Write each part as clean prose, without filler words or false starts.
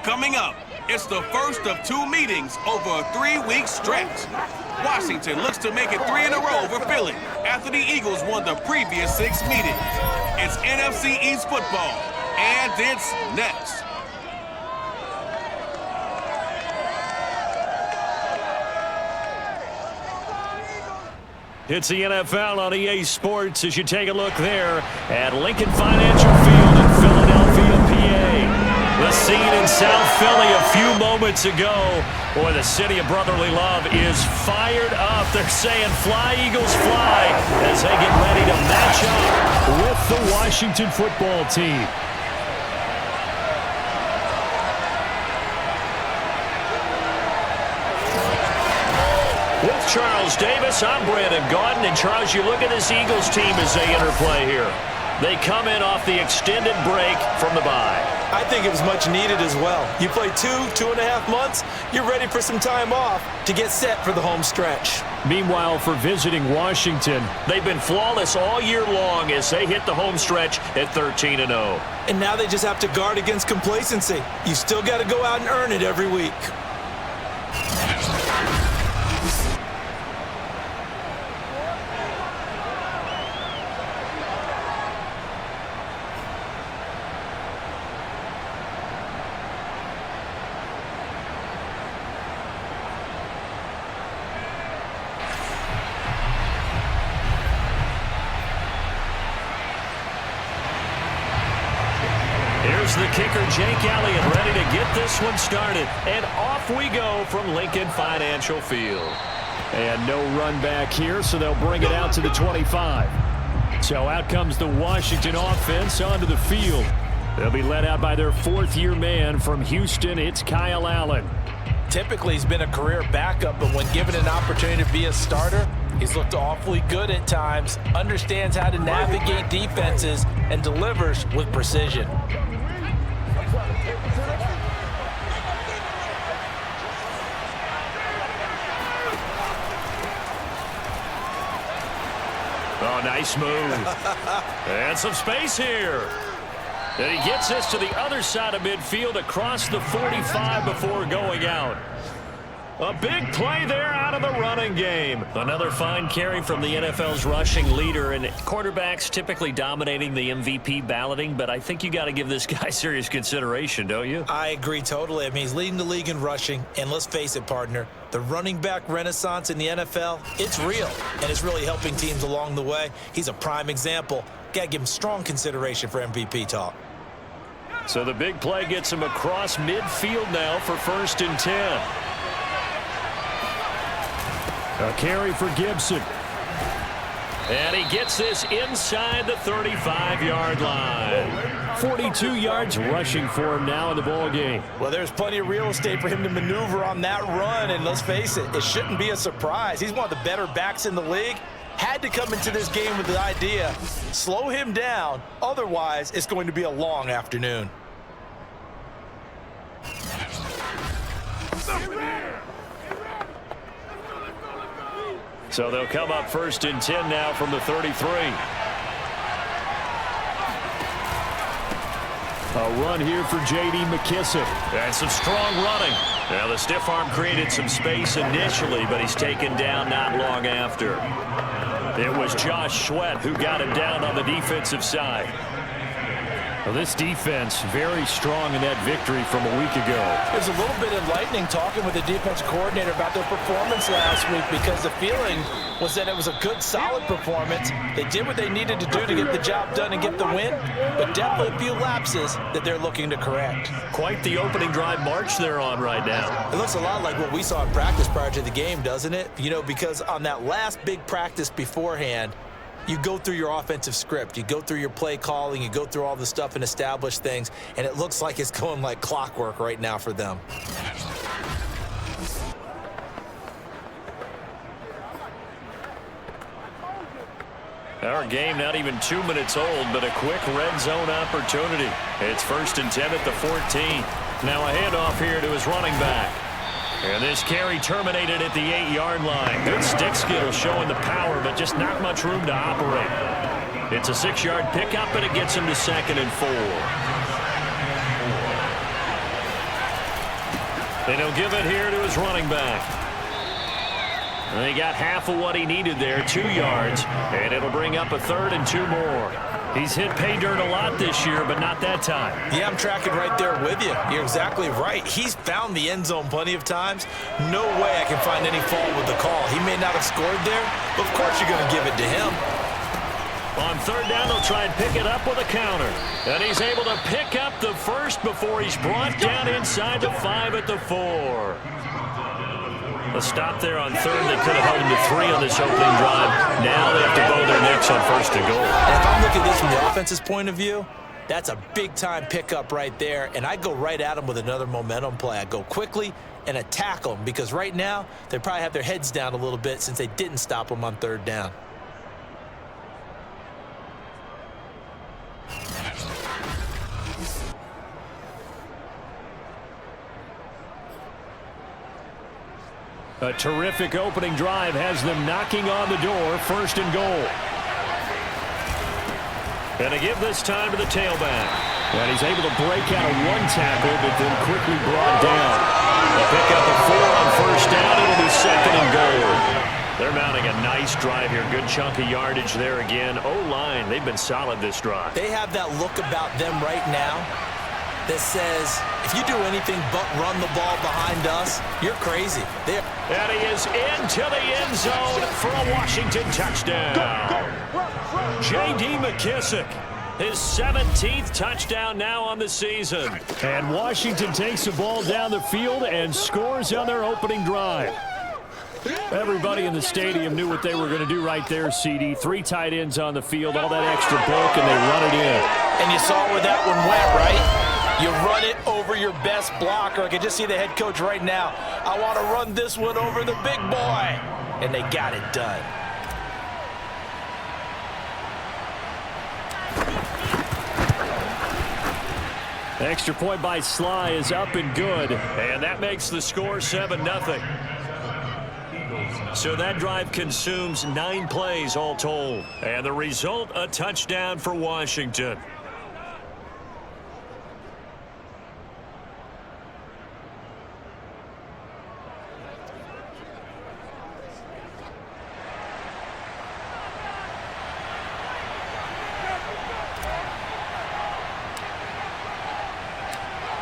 Coming up, it's the first of two meetings over a 3-week stretch. Washington looks to make it 3 in a row over Philly after the Eagles won the previous 6 meetings. It's NFC East football, and it's next. It's the NFL on EA Sports as you take a look there at Lincoln Financial Field in Philadelphia, PA. The scene in South Philly a few moments ago. Boy, the city of brotherly love is fired up. They're saying, "Fly, Eagles, fly," as they get ready to match up with the Washington football team. With Charles Davis, I'm Brandon Gaudin. And Charles, you look at this Eagles team as they interplay here. They come in off the extended break from the bye. I think it was much needed as well. You play 2.5 months, you're ready for some time off to get set for the home stretch. Meanwhile, for visiting Washington, they've been flawless all year long as they hit the home stretch at 13-0. And now they just have to guard against complacency. You still got to go out and earn it every week. Here's the kicker, Jake Elliott, ready to get this one started. And off we go from Lincoln Financial Field. And no run back here, so they'll bring it out to the 25. So out comes the Washington offense onto the field. They'll be led out by their fourth-year man from Houston. It's Kyle Allen. Typically, he's been a career backup, but when given an opportunity to be a starter, he's looked awfully good at times, understands how to navigate defenses, and delivers with precision. Oh, nice move. And some space here. And he gets this to the other side of midfield across the 45 before going out. A big play there out of the running game. Another fine carry from the NFL's rushing leader, and quarterbacks typically dominating the MVP balloting, but I think you got to give this guy serious consideration, don't you? I agree totally. I mean, he's leading the league in rushing, and let's face it, partner, the running back renaissance in the NFL, it's real, and it's really helping teams along the way. He's a prime example. Got to give him strong consideration for MVP talk. So the big play gets him across midfield now for 1st and 10. A carry for Gibson. And he gets this inside the 35-yard line. 42 yards rushing for him now in the ball game. Well, there's plenty of real estate for him to maneuver on that run, and let's face it, it shouldn't be a surprise. He's one of the better backs in the league. Had to come into this game with the idea, slow him down, otherwise it's going to be a long afternoon. So they'll come up 1st and 10 now from the 33. A run here for J.D. McKissic. And some strong running. Now the stiff arm created some space initially, but he's taken down not long after. It was Josh Sweat who got him down on the defensive side. Well, this defense very strong in that victory from a week ago. It was a little bit enlightening talking with the defensive coordinator about their performance last week, because the feeling was that it was a good, solid performance. They did what they needed to do to get the job done and get the win, but definitely a few lapses that they're looking to correct. Quite the opening drive march they're on right now. It looks a lot like what we saw in practice prior to the game, doesn't it? You know, because on that last big practice beforehand, you go through your offensive script, you go through your play calling, you go through all the stuff and establish things, and it looks like it's going like clockwork right now for them. Our game not even 2 minutes old, but a quick red zone opportunity. It's 1st and 10 at the 14. Now a handoff here to his running back. And this carry terminated at the 8-yard line. Good stick skill showing the power, but just not much room to operate. It's a 6-yard pickup, and it gets him to 2nd and 4. And he'll give it here to his running back. And he got half of what he needed there, 2 yards, and it'll bring up a 3rd and 2 more. He's hit pay dirt a lot this year, but not that time. Yeah, I'm tracking right there with you. You're exactly right. He's found the end zone plenty of times. No way I can find any fault with the call. He may not have scored there, but of course you're going to give it to him. On 3rd down, they'll try and pick it up with a counter. And he's able to pick up the first before he's brought down inside the 5 at the 4. A stop there on 3rd. They could have held him to 3 on this opening drive. Now they have to bow their necks on 1st and goal. And if I'm looking at this from the offense's point of view, that's a big-time pickup right there. And I go right at him with another momentum play. I go quickly and attack them because right now they probably have their heads down a little bit since they didn't stop him on 3rd down. A terrific opening drive has them knocking on the door, 1st and goal. And to give this time to the tailback. And he's able to break out of 1 tackle, but then quickly brought down. They'll pick up a 4 on 1st down. It'll be 2nd and goal. They're mounting a nice drive here. Good chunk of yardage there again. O-line, they've been solid this drive. They have that look about them right now that says, if you do anything but run the ball behind us, you're crazy. And he is into the end zone for a Washington touchdown. J.D. McKissick, his 17th touchdown now on the season. And Washington takes the ball down the field and scores on their opening drive. Everybody in the stadium knew what they were going to do right there, CD. 3 tight ends on the field, all that extra bulk, and they run it in. And you saw where that one went, right? You run it over your best blocker. I can just see the head coach right now. I want to run this one over the big boy. And they got it done. Extra point by Sly is up and good. And that makes the score 7-0. So that drive consumes 9 plays all told. And the result, a touchdown for Washington.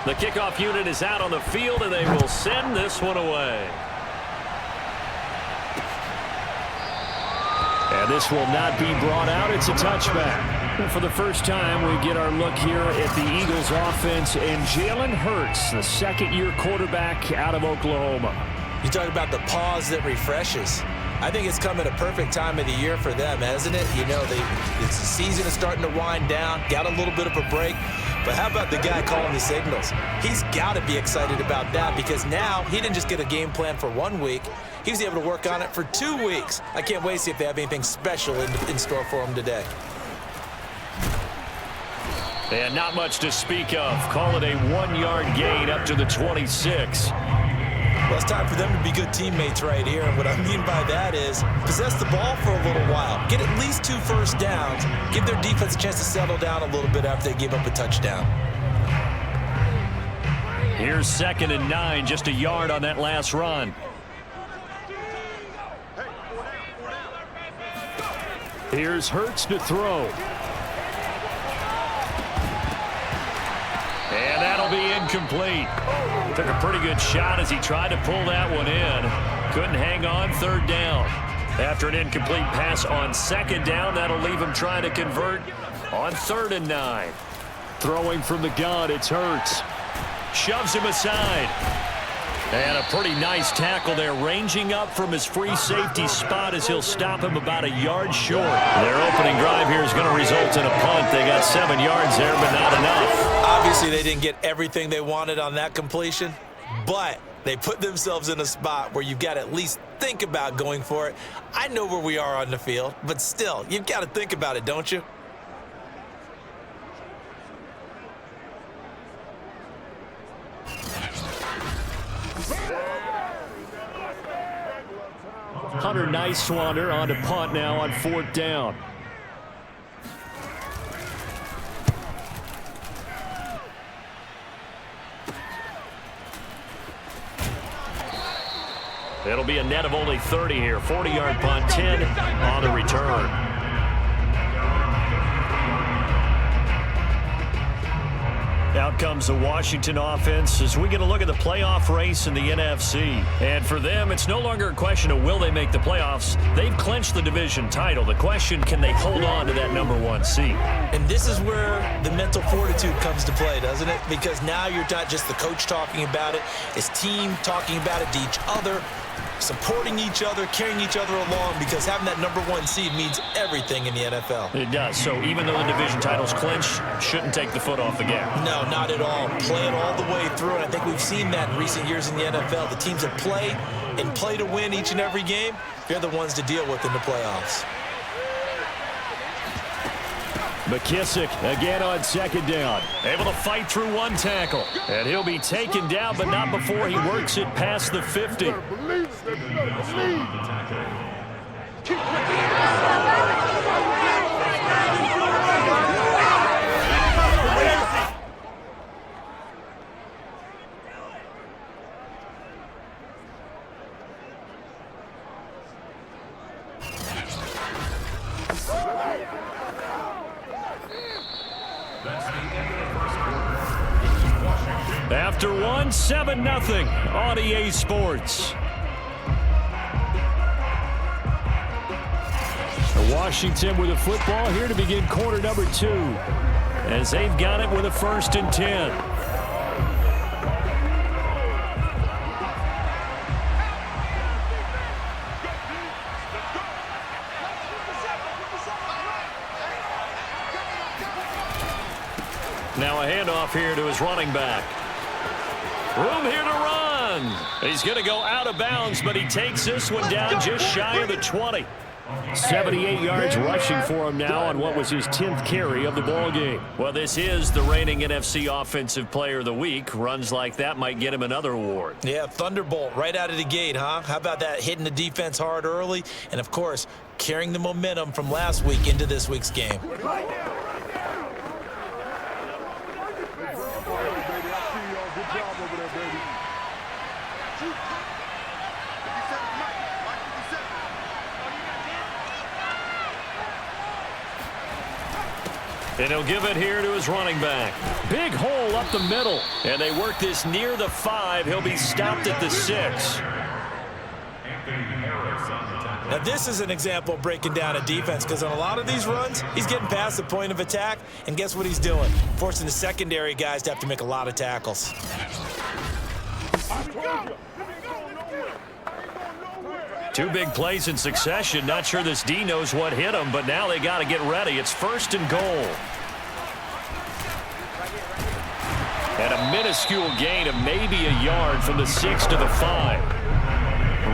The kickoff unit is out on the field, and they will send this one away. And this will not be brought out. It's a touchback. For the first time, we get our look here at the Eagles offense and Jalen Hurts, the 2nd-year quarterback out of Oklahoma. You talk about the pause that refreshes. I think it's come at a perfect time of the year for them, hasn't it? You know, the season is starting to wind down, got a little bit of a break. But how about the guy calling the signals? He's got to be excited about that because now he didn't just get a game plan for 1 week. He was able to work on it for 2 weeks. I can't wait to see if they have anything special in store for him today. And not much to speak of. Call it a 1-yard gain up to the 26. Well, it's time for them to be good teammates right here. And what I mean by that is possess the ball for a little while. Get at least 2 first downs. Give their defense a chance to settle down a little bit after they give up a touchdown. Here's 2nd and 9, just a yard on that last run. Here's Hurts to throw. And that'll be incomplete. Took a pretty good shot as he tried to pull that one in. Couldn't hang on, 3rd down. After an incomplete pass on 2nd down, that'll leave him trying to convert on 3rd and 9. Throwing from the gun, it's Hurts. Shoves him aside. And a pretty nice tackle there, ranging up from his free safety spot as he'll stop him about a yard short. Their opening drive here is going to result in a punt. They got 7 yards there, but not enough. Obviously, they didn't get everything they wanted on that completion, but they put themselves in a spot where you've got to at least think about going for it. I know where we are on the field, but still, you've got to think about it, don't you? Hunter Nice-Swander on to punt now on 4th down. It'll be a net of only 30 here. 40-yard punt, 10 on the return. Out comes the Washington offense as we get a look at the playoff race in the NFC. And for them, it's no longer a question of will they make the playoffs. They've clinched the division title. The question, can they hold on to that #1 seed? And this is where the mental fortitude comes to play, doesn't it? Because now you're not just the coach talking about it. It's team talking about it to each other, supporting each other, carrying each other along, because having that #1 seed means everything in the NFL. It does. So even though the division title's clinched, shouldn't take the foot off the gas. No, not at all. Play it all the way through, and I think we've seen that in recent years in the NFL. The teams that play and play to win each and every game, they're the ones to deal with in the playoffs. McKissick again on second down. Able to fight through one tackle. And he'll be taken down, but not before he works it past the 50. After one, 7-0 on EA Sports. Washington with a football here to begin quarter number 2. As they've got it with a 1st and 10. Now a handoff here to his running back. Room here to run. He's going to go out of bounds, but he takes this one down just shy of the 20. 78 yards rushing for him now on what was his 10th carry of the ball game. Well, this is the reigning NFC Offensive Player of the Week. Runs like that might get him another award. Yeah, Thunderbolt right out of the gate, huh? How about that, hitting the defense hard early? And, of course, carrying the momentum from last week into this week's game. And he'll give it here to his running back. Big hole up the middle. And they work this near the 5. He'll be stopped at the 6. Now, this is an example of breaking down a defense, because on a lot of these runs, he's getting past the point of attack, and guess what he's doing? Forcing the secondary guys to have to make a lot of tackles. Two big plays in succession. Not sure this D knows what hit him, but now they got to get ready. It's 1st and goal. And a minuscule gain of maybe a yard from the 6 to the 5.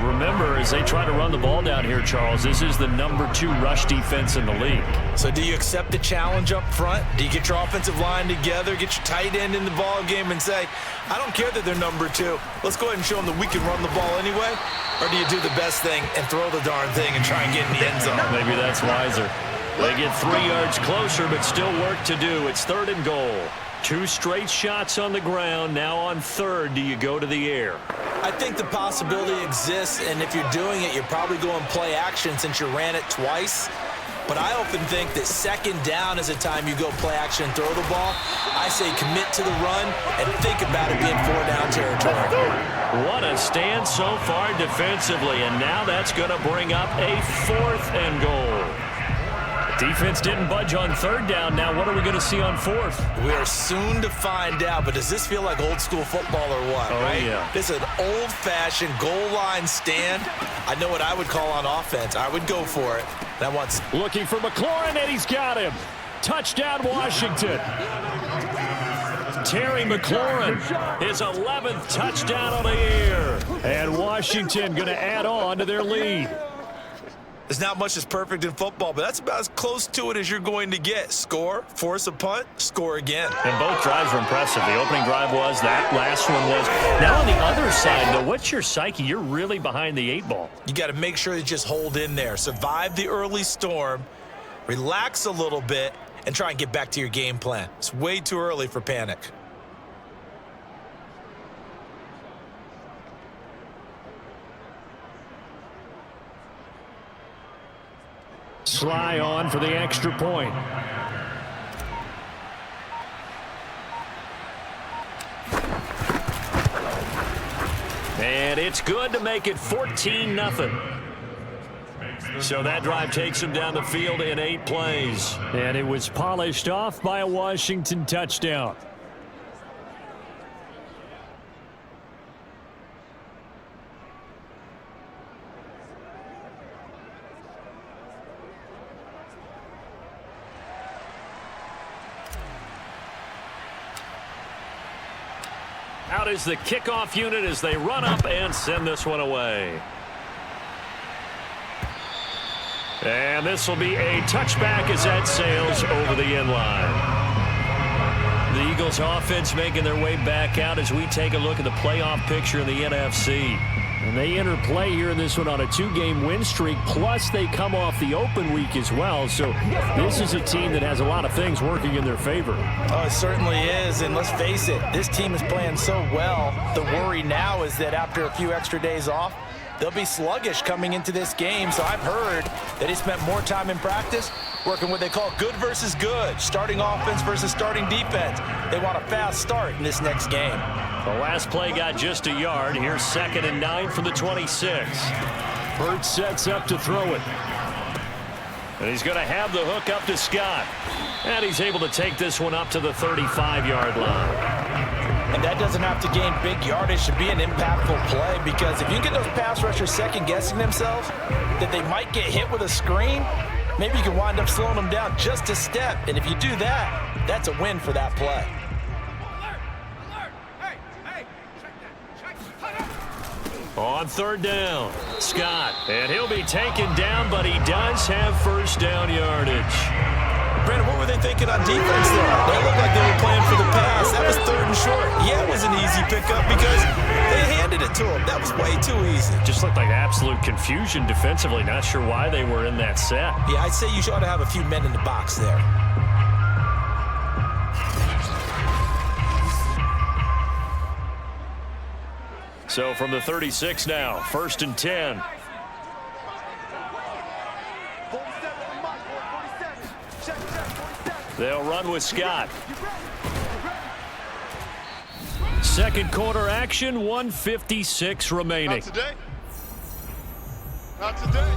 Remember, as they try to run the ball down here, Charles, this is the #2 rush defense in the league. So do you accept the challenge up front? Do you get your offensive line together, get your tight end in the ball game and say, I don't care that they're #2. Let's go ahead and show them that we can run the ball anyway? Or do you do the best thing and throw the darn thing and try and get in the end zone? Maybe that's wiser. They get 3 yards closer, but still work to do. It's 3rd and goal. 2 straight shots on the ground. Now on 3rd, do you go to the air? I think the possibility exists, and if you're doing it, you're probably going play action since you ran it twice. But I often think that 2nd down is a time you go play action and throw the ball. I say commit to the run and think about it being 4-down territory. What a stand so far defensively, and now that's going to bring up a 4th and goal. Defense didn't budge on 3rd down. Now what are we going to see on 4th? We are soon to find out, but does this feel like old school football or what? Oh, right? yeah. This is an old-fashioned goal line stand. I know what I would call on offense. I would go for it. That one's looking for McLaurin, and he's got him. Touchdown, Washington. Terry McLaurin, his 11th touchdown of the year. And Washington going to add on to their lead. There's not much that's perfect in football, but that's about as close to it as you're going to get. Score, force a punt, score again. And both drives were impressive. The opening drive was, that last one was. Now on the other side, though, what's your psyche? You're really behind the 8 ball. You got to make sure you just hold in there. Survive the early storm, relax a little bit, and try and get back to your game plan. It's way too early for panic. Sly on for the extra point. And it's good to make it 14-0. So that drive takes him down the field in 8 plays. And it was polished off by a Washington touchdown. Out is the kickoff unit as they run up and send this one away. And this will be a touchback as that sails over the end line. The Eagles offense making their way back out as we take a look at the playoff picture in the NFC. And they enter play here in this one on a 2-game win streak, plus they come off the open week as well. So this is a team that has a lot of things working in their favor. Oh, it certainly is, and let's face it, this team is playing so well. The worry now is that after a few extra days off, they'll be sluggish coming into this game. So I've heard that he spent more time in practice working what they call good versus good, starting offense versus starting defense. They want a fast start in this next game. The last play got just a yard. Here's 2nd and 9 from the 26. Burt sets up to throw it. And he's going to have the hook up to Scott. And he's able to take this one up to the 35-yard line. And that doesn't have to gain big yardage to be an impactful play, because if you get those pass rushers second-guessing themselves that they might get hit with a screen, maybe you can wind up slowing them down just a step. And if you do that, that's a win for that play. On 3rd down, Scott. And he'll be taken down, but he does have first down yardage. Brandon, what were they thinking on defense there? They looked like they were playing for the pass. That was 3rd and short. Yeah, it was an easy pickup because they handed it to him. That was way too easy. Just looked like absolute confusion defensively. Not sure why they were in that set. Yeah, I'd say you ought to have a few men in the box there. So from the 36 now, 1st and 10. They'll run with Scott. 2nd quarter action, 1:56 remaining. Not today. Not today.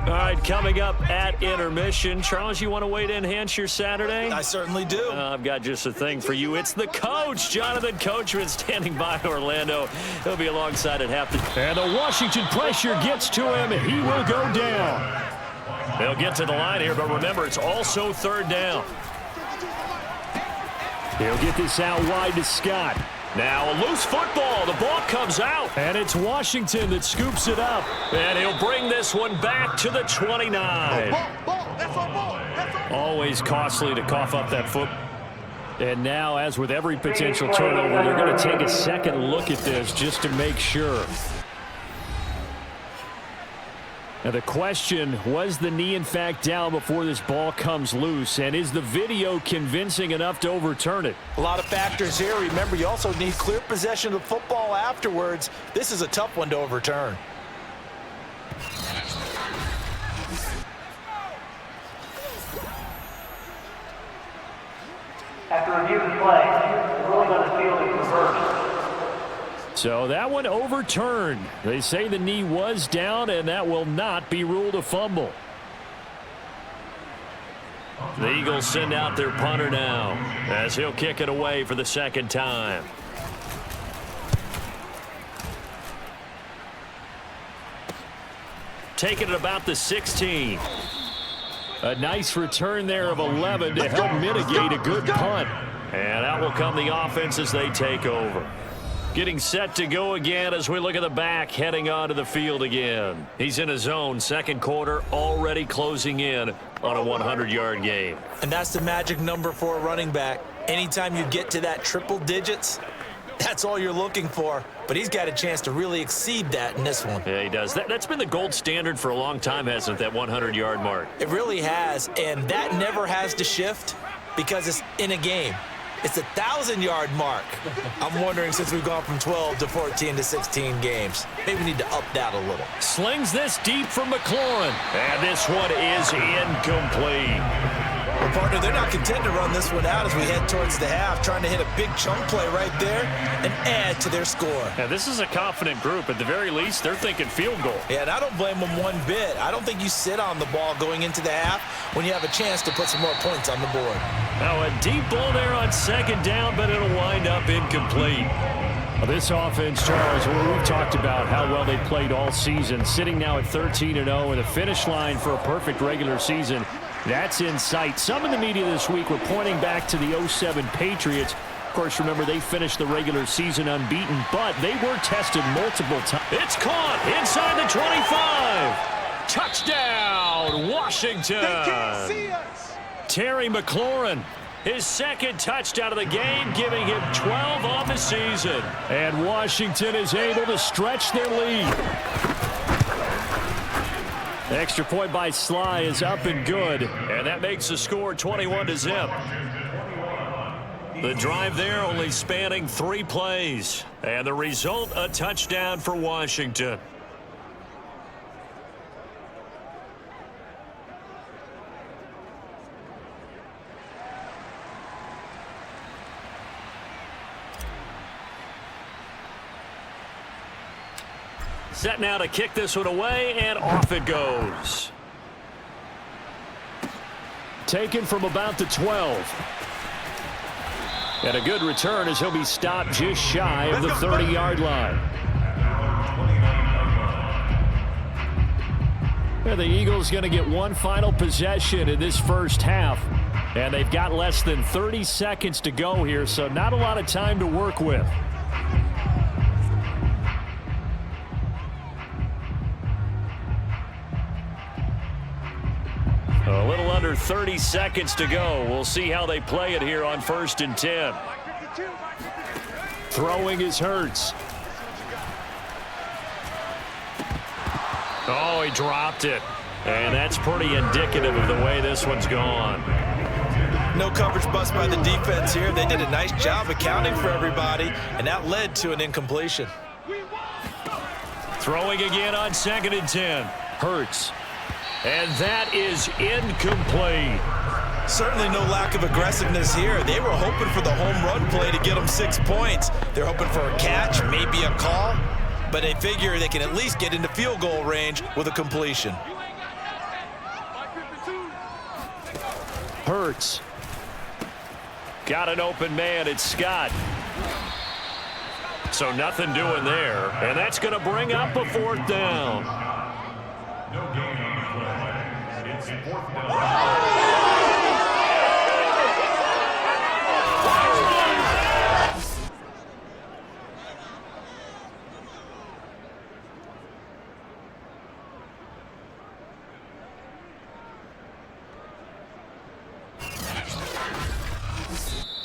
All right, coming up at intermission. Charles, you want to wait to enhance your Saturday? I certainly do. I've got just a thing for you. It's the coach, Jonathan Coachman, standing by Orlando. He'll be alongside at halftime. And the Washington pressure gets to him, and he will go down. They'll get to the line here, but remember, it's also 3rd down. He'll get this out wide to Scott. Now a loose football. The ball comes out. And it's Washington that scoops it up. And he'll bring this one back to the 29. Always costly to cough up that foot. And now, as with every potential turnover, they're going to take a second look at this just to make sure. Now the question, was the knee in fact down before this ball comes loose? And is the video convincing enough to overturn it? A lot of factors here. Remember, you also need clear possession of the football afterwards. This is a tough one to overturn. After reviewing play, the ruling on the field is reversed. So that one overturned. They say the knee was down, and that will not be ruled a fumble. The Eagles send out their punter now as he'll kick it away for the 2nd time. Taking it about the 16. A nice return there of 11 to help mitigate a good punt. And out will come the offense as they take over. Getting set to go again as we look at the back, heading onto the field again. He's in his own 2nd quarter, already closing in on a 100-yard game. And that's the magic number for a running back. Anytime you get to that triple digits, that's all you're looking for. but he's got a chance to really exceed that in this one. Yeah, he does. That's been the gold standard for a long time, hasn't it, that 100-yard mark? It really has, and that never has to shift because it's in a game. It's a 1,000-yard mark. I'm wondering, since we've gone from 12 to 14 to 16 games, maybe we need to up that a little. Slings this deep from McLaurin, and this one is incomplete. Well, partner, they're not content to run this one out as we head towards the half, trying to hit a big chunk play right there and add to their score. Yeah, this is a confident group. At the very least, they're thinking field goal. Yeah, and I don't blame them one bit. I don't think you sit on the ball going into the half when you have a chance to put some more points on the board. Now a deep ball there on second down, but it'll wind up incomplete. Well, this offense, Charles, we've talked about how well they played all season, sitting now at 13-0 with a finish line for a perfect regular season. That's in sight. Some in the media this week were pointing back to the 07 Patriots. Of course, remember, they finished the regular season unbeaten, but they were tested multiple times. It's caught inside the 25. Touchdown, Washington. They can't see us. Terry McLaurin, his second touchdown of the game, giving him 12 on the season. And Washington is able to stretch their lead. Extra point by Sly is up and good, and that makes the score 21-0. The drive there only spanning 3 plays, and the result, a touchdown for Washington. Set now to kick this one away, and off it goes. Taken from about the 12. And a good return as he'll be stopped just shy of the 30-yard line. And the Eagles going to get one final possession in this first half. And they've got less than 30 seconds to go here, so not a lot of time to work with. A little under 30 seconds to go. We'll see how they play it here on 1st and 10. Throwing is Hurts. Oh, he dropped it. And that's pretty indicative of the way this one's gone. No coverage bust by the defense here. They did a nice job accounting for everybody, and that led to an incompletion. Throwing again on 2nd and 10. Hurts. And that is incomplete. Certainly no lack of aggressiveness here. They were hoping for the home run play to get them 6 points. They're hoping for a catch, maybe a call, but they figure they can at least get into field goal range with a completion. Hurts. Got an open man. It's Scott. So nothing doing there. And that's going to bring up a 4th down. No gain on the play. It's 4th down.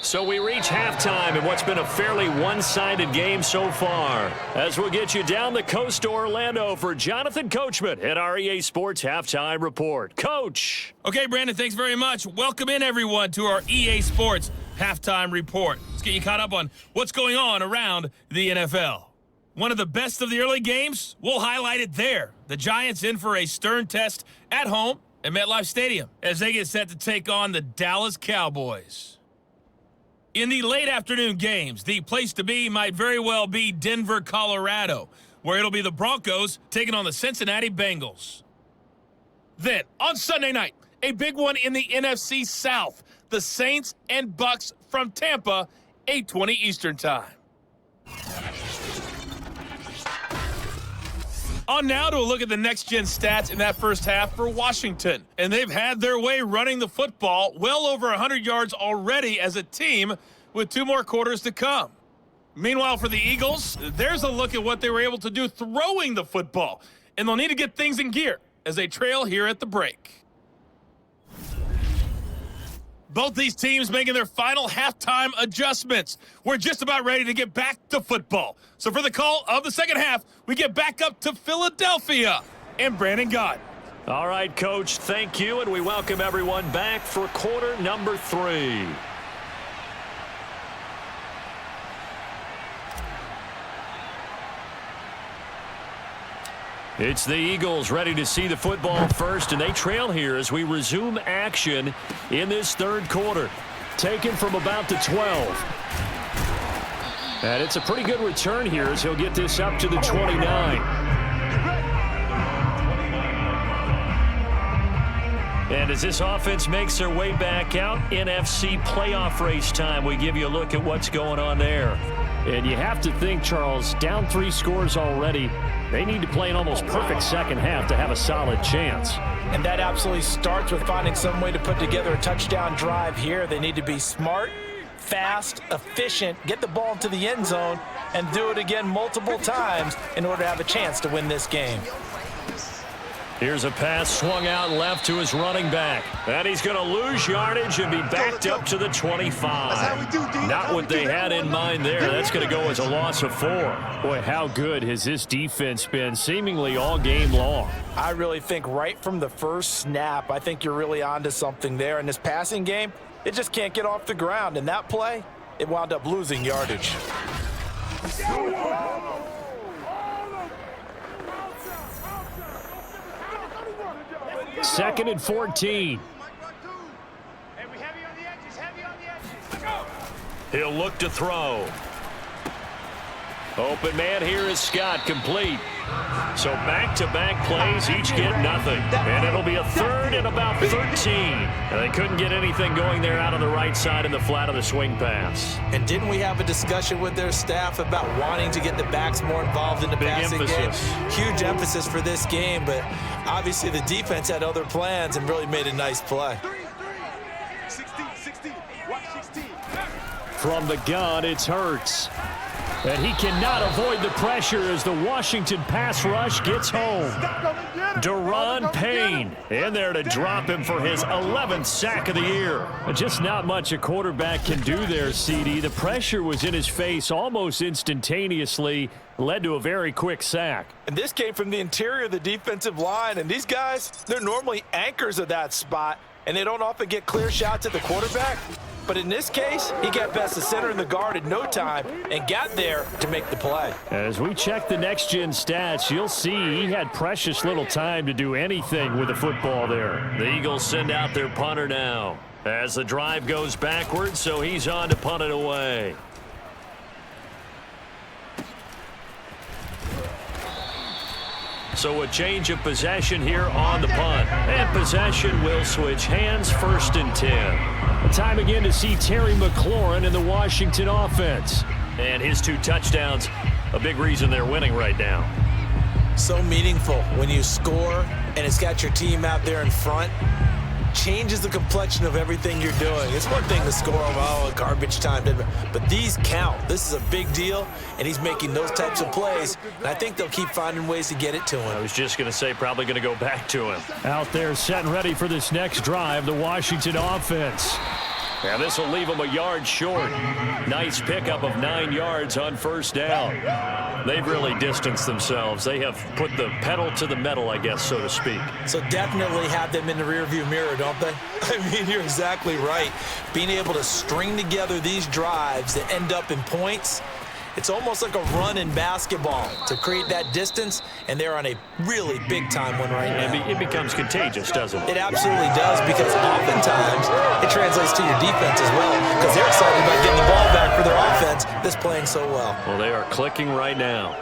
So we reach halftime in what's been a fairly one-sided game so far. As we'll get you down the coast to Orlando for Jonathan Coachman at our EA Sports Halftime Report. Coach. Okay, Brandon, thanks very much. Welcome in, everyone, to our EA Sports Halftime Report. Let's get you caught up on what's going on around the NFL. One of the best of the early games, we'll highlight it there. The Giants in for a stern test at home at MetLife Stadium as they get set to take on the Dallas Cowboys. In the late afternoon games, the place to be might very well be Denver, Colorado, where it'll be the Broncos taking on the Cincinnati Bengals. Then, on Sunday night, a big one in the NFC South, the Saints and Bucks from Tampa, 8:20 Eastern Time. On now to a look at the next-gen stats in that first half for Washington. And they've had their way running the football, well over 100 yards already as a team with 2 more quarters to come. Meanwhile, for the Eagles, there's a look at what they were able to do throwing the football. And they'll need to get things in gear as they trail here at the break. Both these teams making their final halftime adjustments. We're just about ready to get back to football. So for the call of the second half, we get back up to Philadelphia and Brandon Gott. All right, Coach, thank you, and we welcome everyone back for quarter number 3. It's the Eagles ready to see the football first, and they trail here as we resume action in this third quarter. Taken from about the 12. And it's a pretty good return here as he'll get this up to the 29. And as this offense makes their way back out, NFC playoff race time, we give you a look at what's going on there. And you have to think, Charles, down 3 scores already, they need to play an almost perfect second half to have a solid chance. And that absolutely starts with finding some way to put together a touchdown drive here. They need to be smart, fast, efficient, get the ball into the end zone, and do it again multiple times in order to have a chance to win this game. Here's a pass swung out left to his running back. And he's going to lose yardage and be backed up to the 25. Not what they had in mind there. That's going to go as a loss of 4. Boy, how good has this defense been seemingly all game long? I really think right from the first snap, I think you're really onto something there. In this passing game, it just can't get off the ground. In that play, it wound up losing yardage. Second and 14. He'll look to throw. Open man here is Scott, complete. So back-to-back plays, each get nothing. And it'll be a third and about 13. And they couldn't get anything going there out on the right side in the flat of the swing pass. And didn't we have a discussion with their staff about wanting to get the backs more involved in the passing game? Huge emphasis for this game, but obviously the defense had other plans and really made a nice play. 16. Watch 16. From the gun, it's Hurts. And he cannot avoid the pressure as the Washington pass rush gets home. Daron Payne in there to drop him for his 11th sack of the year. Just not much a quarterback can do there, CD. The pressure was in his face almost instantaneously, led to a very quick sack. And this came from the interior of the defensive line, and these guys, they're normally anchors of that spot, and they don't often get clear shots at the quarterback. But in this case, he got past the center and the guard in no time and got there to make the play. As we check the next-gen stats, you'll see he had precious little time to do anything with the football there. The Eagles send out their punter now as the drive goes backwards, so he's on to punt it away. So a change of possession here on the punt. And possession will switch hands, 1st and 10. Time again to see Terry McLaurin in the Washington offense. And his 2 touchdowns, a big reason they're winning right now. So meaningful when you score and it's got your team out there in front. Changes the complexion of everything you're doing. It's one thing to score, garbage time, but these count. This is a big deal, and he's making those types of plays, and I think they'll keep finding ways to get it to him. I was just going to say probably going to go back to him. Out there set and ready for this next drive, the Washington offense. And this will leave them a yard short. Nice pickup of 9 yards on 1st down. They've really distanced themselves. They have put the pedal to the metal, I guess, so to speak. So definitely have them in the rearview mirror, don't they? I mean, you're exactly right. Being able to string together these drives that end up in points, it's almost like a run in basketball to create that distance, and they're on a really big-time one right now. It becomes contagious, doesn't it? It absolutely does, because oftentimes it translates to your defense as well, because they're excited about getting the ball back for their offense that's playing so well. Well, they are clicking right now.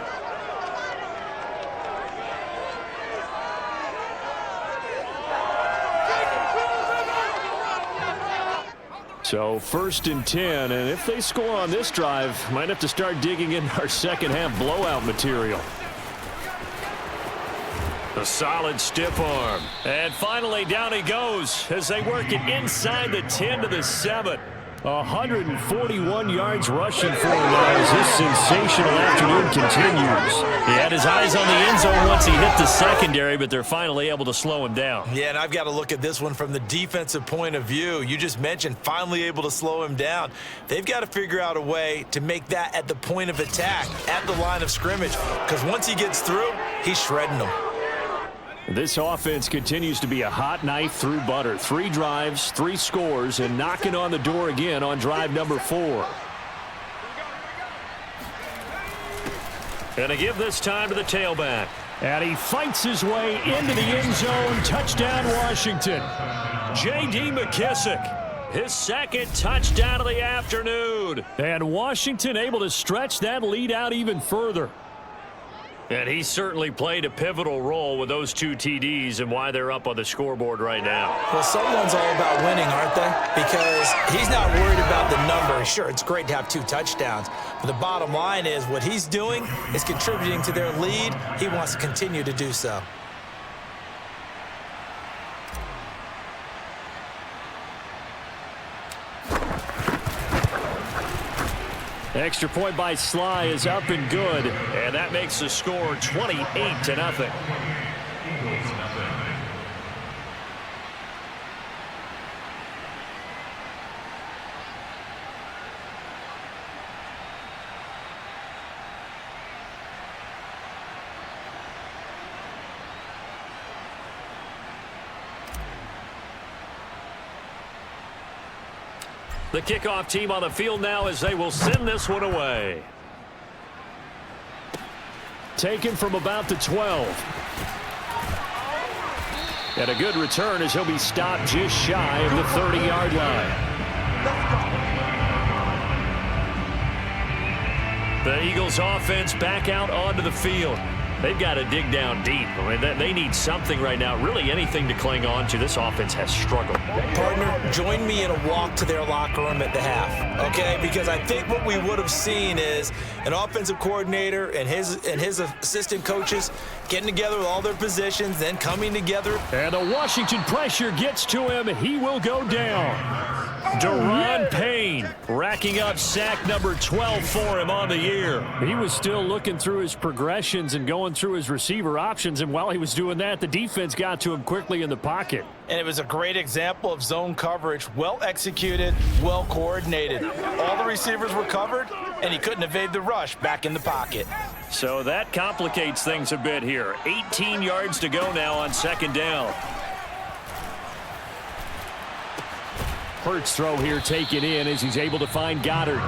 So 1st and 10, and if they score on this drive, might have to start digging in our second half blowout material. A solid stiff arm. And finally down he goes as they work it inside the 10 to the 7. 141 yards rushing for him now as this sensational afternoon continues. He had his eyes on the end zone once he hit the secondary, but they're finally able to slow him down. Yeah, and I've got to look at this one from the defensive point of view. You just mentioned finally able to slow him down. They've got to figure out a way to make that at the point of attack, at the line of scrimmage, because once he gets through, he's shredding them. This offense continues to be a hot knife through butter. 3 drives, 3 scores, and knocking on the door again on drive number 4. And to give this time to the tailback. And he fights his way into the end zone. Touchdown, Washington. J.D. McKissic, his second touchdown of the afternoon. And Washington able to stretch that lead out even further. And he certainly played a pivotal role with those 2 TDs and why they're up on the scoreboard right now. Well, someone's all about winning, aren't they? Because he's not worried about the number. Sure, it's great to have 2 touchdowns. But the bottom line is what he's doing is contributing to their lead. He wants to continue to do so. Extra point by Sly is up and good, and that makes the score 28-0. The kickoff team on the field now as they will send this one away. Taken from about the 12. And a good return as he'll be stopped just shy of the 30-yard line. The Eagles offense back out onto the field. They've got to dig down deep. I mean, they need something right now, really anything to cling on to. This offense has struggled. Partner, join me in a walk to their locker room at the half, okay? Because I think what we would have seen is an offensive coordinator and his assistant coaches getting together with all their positions, then coming together. And the Washington pressure gets to him. He will go down. Daron Payne racking up sack number 12 for him on the year. He was still looking through his progressions and going through his receiver options, and while he was doing that, the defense got to him quickly in the pocket. And it was a great example of zone coverage, well executed, well coordinated. All the receivers were covered, and he couldn't evade the rush back in the pocket. So that complicates things a bit here. 18 yards to go now on second down. Hurts throw here taken in as he's able to find Goddard.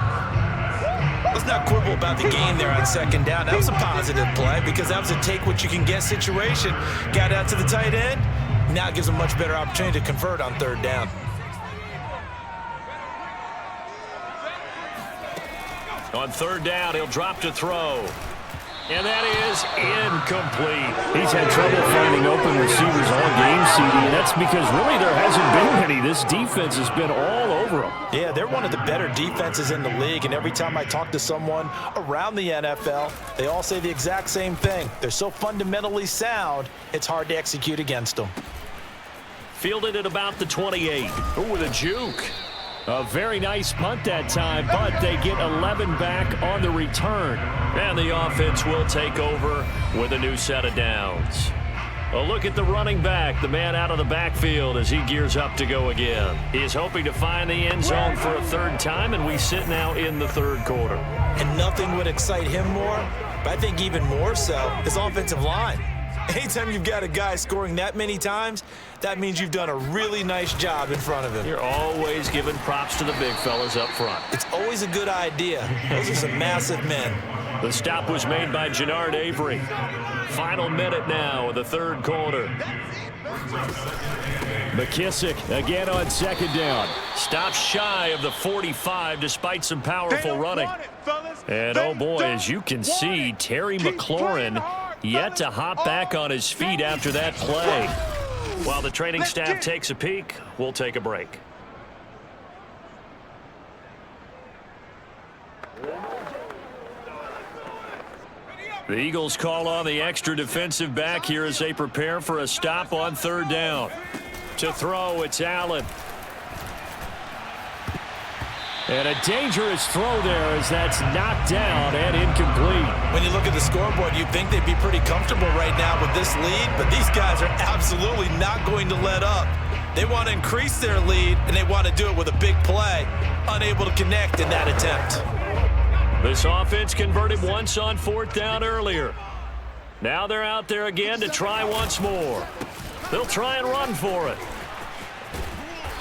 Let's not quibble about the game there on second down. That was a positive play because that was a take-what-you-can-get situation. Got out to the tight end. Now it gives him a much better opportunity to convert on third down. On third down, he'll drop to throw. And that is incomplete. He's had trouble finding open receivers all game, CD, and that's because really there hasn't been many. This defense has been all over them. Yeah, they're one of the better defenses in the league, and every time I talk to someone around the NFL, they all say the exact same thing. They're so fundamentally sound, it's hard to execute against them. Fielded at about the 28. Oh, with a juke. A very nice punt that time, but they get 11 back on the return. And the offense will take over with a new set of downs. A look at the running back, the man out of the backfield as he gears up to go again. He is hoping to find the end zone for a third time, and we sit now in the third quarter. And nothing would excite him more, but I think even more so, his offensive line. Anytime you've got a guy scoring that many times, that means you've done a really nice job in front of him. You're always giving props to the big fellas up front. It's always a good idea. Those are some massive men. The stop was made by Jannard Avery. Final minute now of the third quarter. McKissic again on second down. Stops shy of the 45 despite some powerful running. And oh boy, as you can see, Terry McLaurin yet to hop back on his feet after that play. While the training staff takes a peek, we'll take a break. The Eagles call on the extra defensive back here as they prepare for a stop on third down. To throw, it's Allen. And a dangerous throw there as that's knocked down and incomplete. When you look at the scoreboard, you'd think they'd be pretty comfortable right now with this lead, but these guys are absolutely not going to let up. They want to increase their lead, and they want to do it with a big play. Unable to connect in that attempt. This offense converted once on 4th down earlier. Now they're out there again to try once more. They'll try and run for it.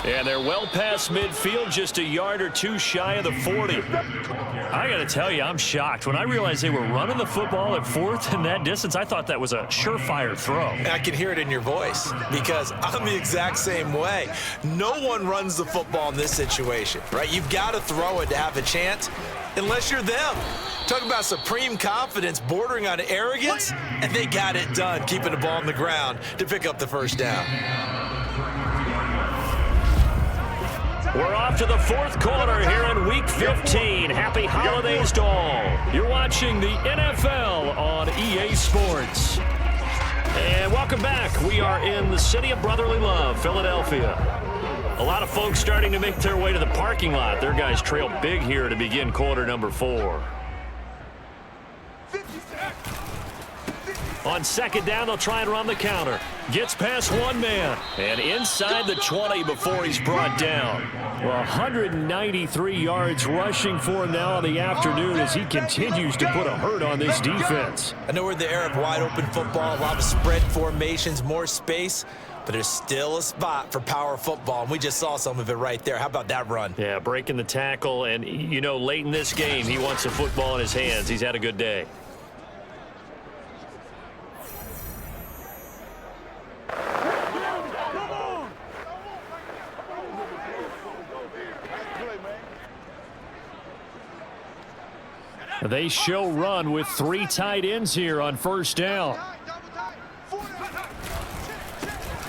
And they're well past midfield, just a yard or two shy of the 40. I got to tell you, I'm shocked. When I realized they were running the football at 4th in that distance, I thought that was a surefire throw. I can hear it in your voice because I'm the exact same way. No one runs the football in this situation, right? You've got to throw it to have a chance unless you're them. Talk about supreme confidence bordering on arrogance, and they got it done, keeping the ball on the ground to pick up the first down. We're off to the 4th quarter here in Week 15. Happy holidays to all. You're watching the NFL on EA Sports. And welcome back. We are in the city of brotherly love, Philadelphia. A lot of folks starting to make their way to the parking lot. Their guys trail big here to begin quarter number 4. On 2nd down, they'll try and run the counter. Gets past one man. And inside the 20 before he's brought down. Well, 193 yards rushing for him now in the afternoon as he continues to put a hurt on this defense. I know we're in the era of wide-open football, a lot of spread formations, more space, but there's still a spot for power football, and we just saw some of it right there. How about that run? Yeah, breaking the tackle, and, you know, late in this game, he wants the football in his hands. He's had a good day. They show run with 3 tight ends here on 1st down.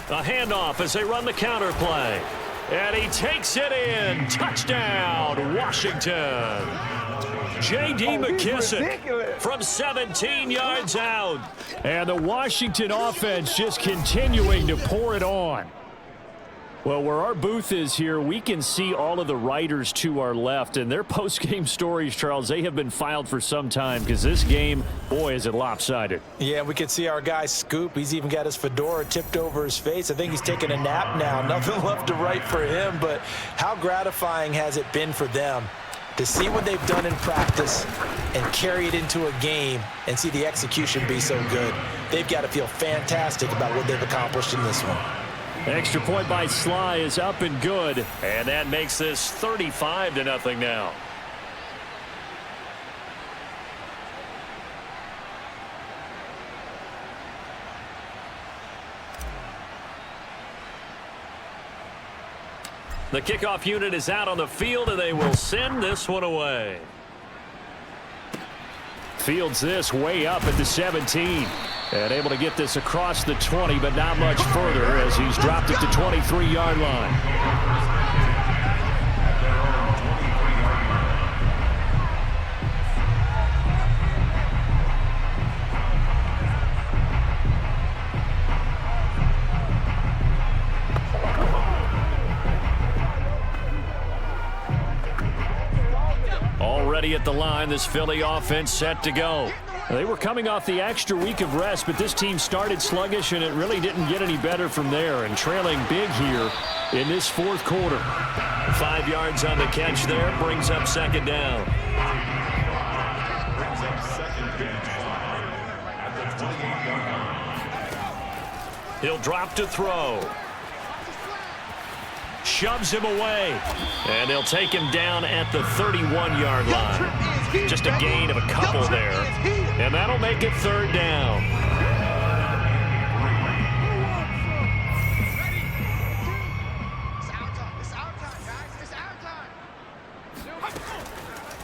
A handoff as they run the counter play. And he takes it in. Touchdown, Washington. J.D. McKissic from 17 yards out. And the Washington offense just continuing to pour it on. Well, where our booth is here, we can see all of the writers to our left, and their post-game stories, Charles, they have been filed for some time because this game, boy, is it lopsided. Yeah, we can see our guy Scoop. He's even got his fedora tipped over his face. I think he's taking a nap now. Nothing left to write for him, but how gratifying has it been for them to see what they've done in practice and carry it into a game and see the execution be so good. They've got to feel fantastic about what they've accomplished in this one. Extra point by Sly is up and good, and that makes this 35-0 now. The kickoff unit is out on the field, and they will send this one away. Fields this way up at the 17. And able to get this across the 20, but not much further as he's dropped it to 23-yard line. Already at the line, this Philly offense set to go. They were coming off the extra week of rest, but this team started sluggish, and it really didn't get any better from there, and trailing big here in this 4th quarter. 5 yards on the catch there, brings up 2nd down. He'll drop to throw. Shoves him away, and they'll take him down at the 31-yard line. Just a gain of a couple there, and that'll make it 3rd down.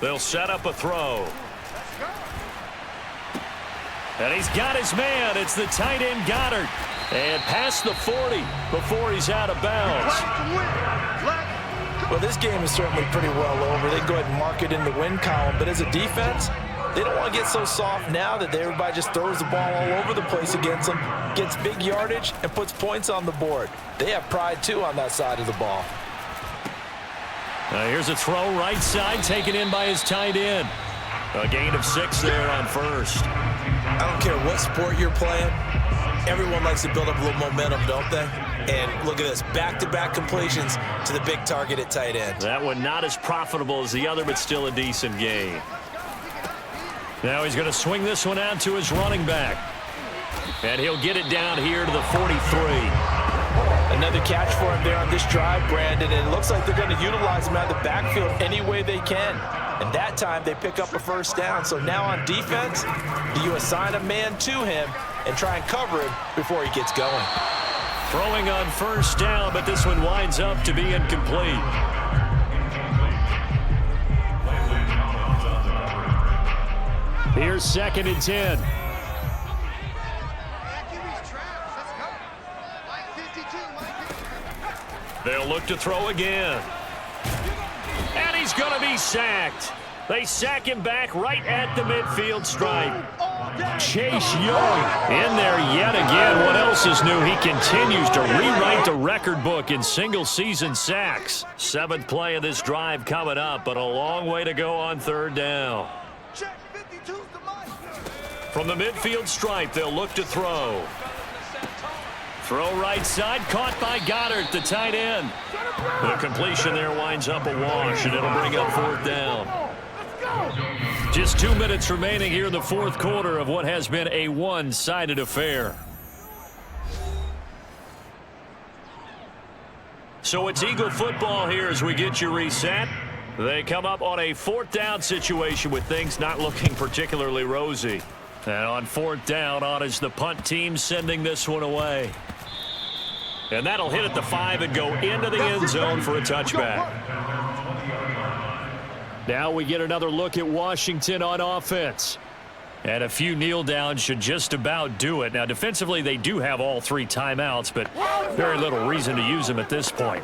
They'll set up a throw. And he's got his man. It's the tight end Goddard. And past the 40 before he's out of bounds. Well, this game is certainly pretty well over. They can go ahead and mark it in the win column. But as a defense, they don't want to get so soft now that everybody just throws the ball all over the place against them, gets big yardage, and puts points on the board. They have pride, too, on that side of the ball. Here's a throw right side, taken in by his tight end. A gain of 6 there on first. I don't care what sport you're playing. Everyone likes to build up a little momentum, don't they? And look at this, back-to-back completions to the big target at tight end. That one not as profitable as the other, but still a decent gain. Now he's going to swing this one out to his running back. And he'll get it down here to the 43. Another catch for him there on this drive, Brandon, and it looks like they're going to utilize him out of the backfield any way they can. And that time they pick up a first down. So now on defense, do you assign a man to him and try and cover him before he gets going? Throwing on first down, but this one winds up to be incomplete. Here's 2nd and 10. They'll look to throw again. And he's going to be sacked. They sack him back right at the midfield stripe. Chase Young in there yet again. What else is new? He continues to rewrite the record book in single-season sacks. 7th play of this drive coming up, but a long way to go on 3rd down. From the midfield stripe, they'll look to throw. Throw right side, caught by Goddard, the tight end. The completion there winds up a wash, and it'll bring up 4th down. Just 2 minutes remaining here in the 4th quarter of what has been a one-sided affair. So it's Eagle football here as we get you reset. They come up on a 4th down situation with things not looking particularly rosy. And on 4th down, on is the punt team sending this one away. And that'll hit at the 5 and go into the end zone for a touchback. Now we get another look at Washington on offense. And a few kneel downs should just about do it. Now defensively they do have all 3 timeouts, but very little reason to use them at this point.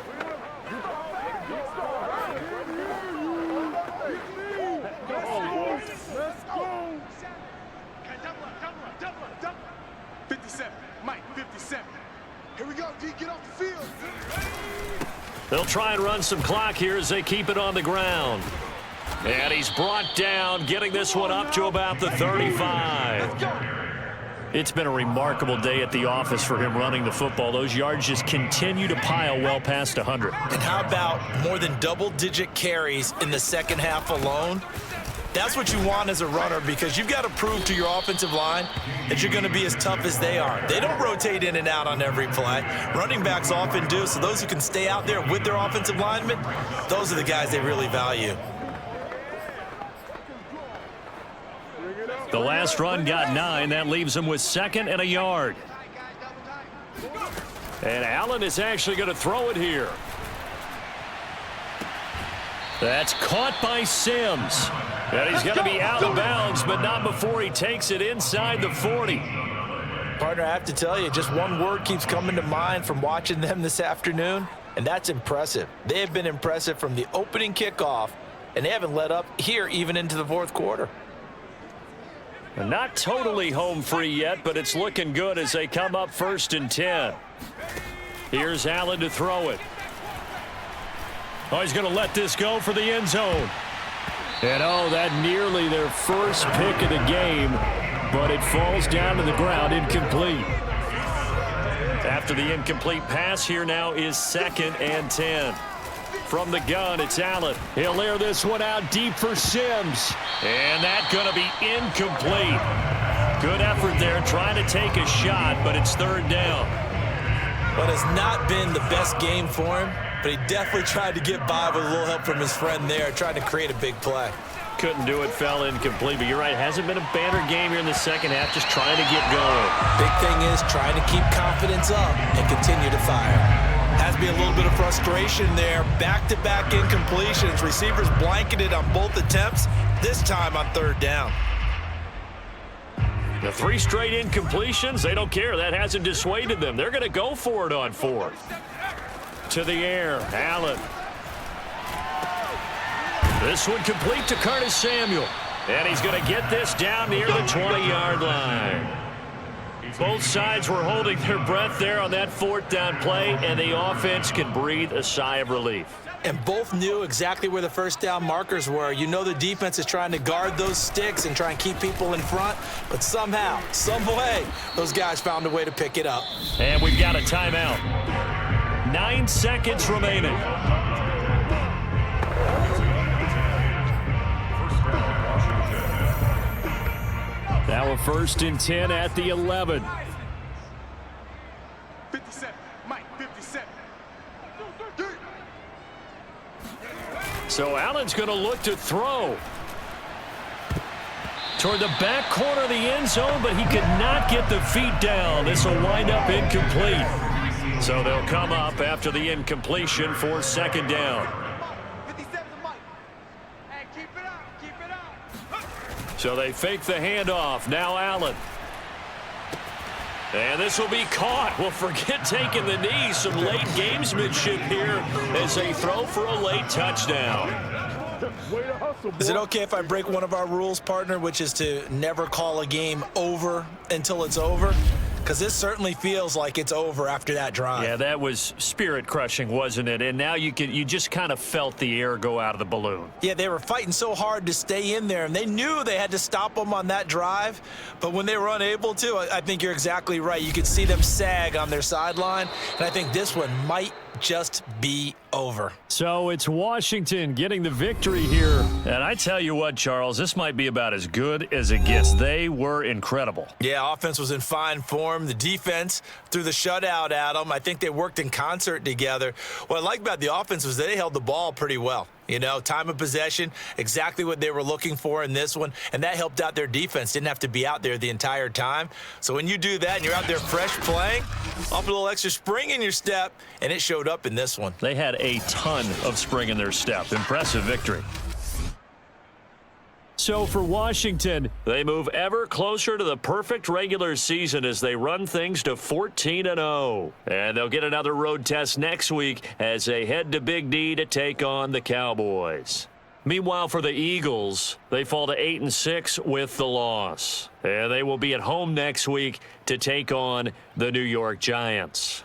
They'll try and run some clock here as they keep it on the ground. And he's brought down, getting this one up to about the 35. It's been a remarkable day at the office for him running the football. Those yards just continue to pile well past 100. And how about more than double-digit carries in the second half alone? That's what you want as a runner, because you've got to prove to your offensive line that you're going to be as tough as they are. They don't rotate in and out on every play. Running backs often do, so those who can stay out there with their offensive linemen, those are the guys they really value. The last run got 9. That leaves him with 2nd and a yard. And Allen is actually going to throw it here. That's caught by Sims. And he's going to be out of bounds, but not before he takes it inside the 40. Partner, I have to tell you, just one word keeps coming to mind from watching them this afternoon, and that's impressive. They have been impressive from the opening kickoff, and they haven't let up here even into the 4th quarter. And not totally home free yet, but it's looking good as they come up 1st and 10. Here's Allen to throw it. Oh, he's going to let this go for the end zone. And oh, that nearly their first pick of the game, but it falls down to the ground incomplete. After the incomplete pass, here now is 2nd and 10. From the gun, it's Allen. He'll air this one out deep for Sims. And that's going to be incomplete. Good effort there trying to take a shot, but it's 3rd down. But it's not been the best game for him, but he definitely tried to get by with a little help from his friend there, trying to create a big play. Couldn't do it, fell incomplete, but you're right, hasn't been a banner game here in the second half, just trying to get going. Big thing is trying to keep confidence up and continue to fire. Has to be a little bit of frustration there. Back-to-back incompletions. Receivers blanketed on both attempts, this time on 3rd down. The 3 straight incompletions, they don't care. That hasn't dissuaded them. They're going to go for it on 4th. To the air, Allen. This one complete to Curtis Samuel. And he's going to get this down near the 20-yard line. Both sides were holding their breath there on that 4th down play, and the offense can breathe a sigh of relief. and both knew exactly where the first down markers were. You know the defense is trying to guard those sticks and try and keep people in front, but somehow, some way, those guys found a way to pick it up. And we've got a timeout. 9 seconds remaining. Now a 1st and 10 at the 11. 57. Mike, 57. So Allen's going to look to throw toward the back corner of the end zone, but he could not get the feet down. This will wind up incomplete. So they'll come up after the incompletion for 2nd down. 57 Mike. Hey, keep it up. Keep it up. So they fake the handoff. Now Allen. And this will be caught. Well, forget taking the knee. Some late gamesmanship here as they throw for a late touchdown. Is it okay if I break one of our rules, partner, which is to never call a game over until it's over? Because this certainly feels like it's over after that drive. Yeah, that was spirit-crushing, wasn't it? And now you just kind of felt the air go out of the balloon. Yeah, they were fighting so hard to stay in there, and they knew they had to stop them on that drive. But when they were unable to, I think you're exactly right. You could see them sag on their sideline, and I think this one might just be over. So it's Washington getting the victory here. And I tell you what, Charles, this might be about as good as it gets. They were incredible. Yeah, offense was in fine form. The defense threw the shutout at them. I think they worked in concert together. What I like about the offense was they held the ball pretty well. You know, time of possession, exactly what they were looking for in this one, and that helped out their defense. Didn't have to be out there the entire time. So when you do that and you're out there fresh playing, off a little extra spring in your step, and it showed up in this one. They had a ton of spring in their step. Impressive victory. So for Washington, they move ever closer to the perfect regular season as they run things to 14-0. And they'll get another road test next week as they head to Big D to take on the Cowboys. Meanwhile, for the Eagles, they fall to 8-6 with the loss. And they will be at home next week to take on the New York Giants.